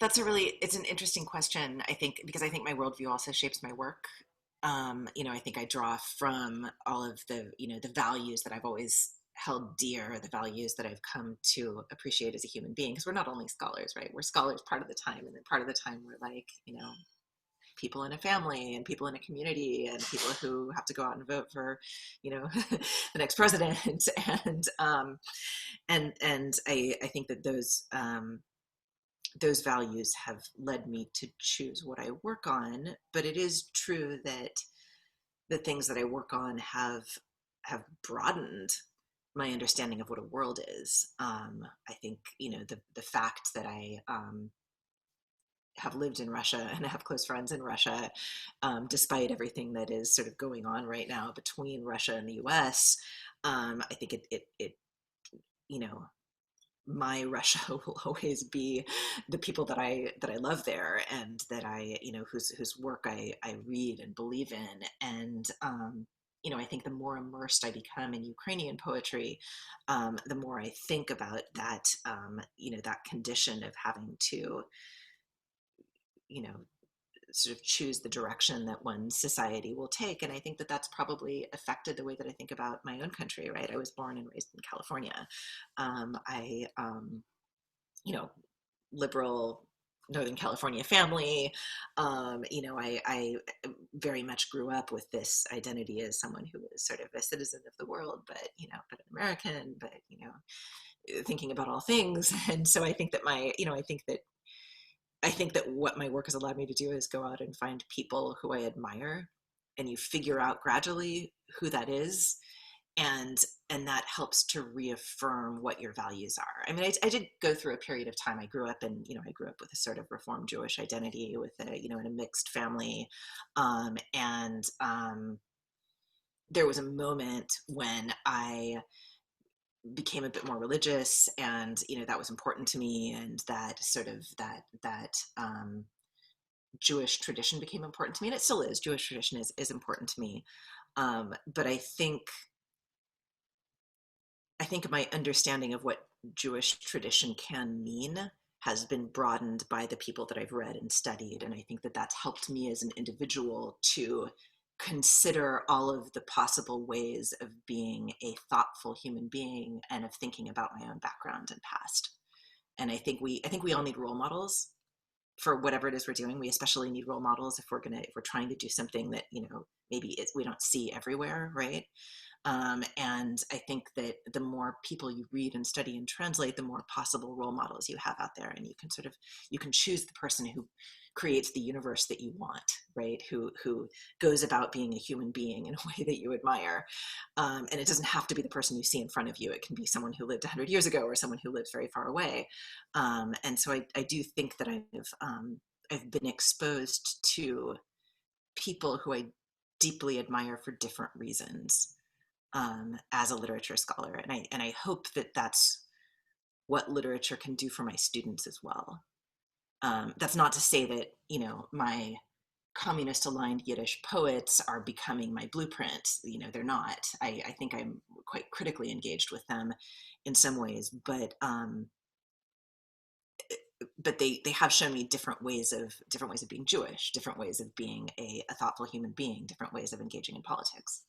It's an interesting question, I think, because I think my worldview also shapes my work. I think I draw from all of the values that I've always held dear, the values that I've come to appreciate as a human being. Because we're not only scholars, right? We're scholars part of the time, and then part of the time we're like, people in a family and people in a community and people who have to go out and vote for, the next president. And I think that those values have led me to choose what I work on. But it is true that the things that I work on have broadened my understanding of what a world is. I think the fact that I have lived in Russia and have close friends in Russia, despite everything that is sort of going on right now between Russia and the U.S. I think it you know my Russia will always be the people that I love there, and that whose work I read and believe in. And I think the more immersed I become in Ukrainian poetry, the more I think about that that condition of having to you know sort of choose the direction that one's society will take. And I think that that's probably affected the way that I think about my own country, right? I was born and raised in California. I liberal Northern California family. I very much grew up with this identity as someone who was sort of a citizen of the world, but an American, but thinking about all things. And so I think that what my work has allowed me to do is go out and find people who I admire, and you figure out gradually who that is, and that helps to reaffirm what your values are. I mean, I did go through a period of time. I grew up with a sort of Reformed Jewish identity, with in a mixed family, and there was a moment when I became a bit more religious, and that was important to me, and that sort of that Jewish tradition became important to me, and it still is. Jewish tradition is important to me, but I think my understanding of what Jewish tradition can mean has been broadened by the people that I've read and studied. And I think that that's helped me as an individual to consider all of the possible ways of being a thoughtful human being, and of thinking about my own background and past. And I think we all need role models for whatever it is we're doing. We especially need role models if we're trying to do something that, maybe we don't see everywhere, right? And I think that the more people you read and study and translate, the more possible role models you have out there. And you can choose the person who creates the universe that you want, right? Who goes about being a human being in a way that you admire. And it doesn't have to be the person you see in front of you. It can be someone who lived 100 years ago, or someone who lives very far away. And so I do think that I've been exposed to people who I deeply admire for different reasons, as a literature scholar. And I hope that that's what literature can do for my students as well. That's not to say that, my communist aligned Yiddish poets are becoming my blueprint. They're not. I think I'm quite critically engaged with them in some ways, but they have shown me different ways of being Jewish, different ways of being a thoughtful human being, different ways of engaging in politics.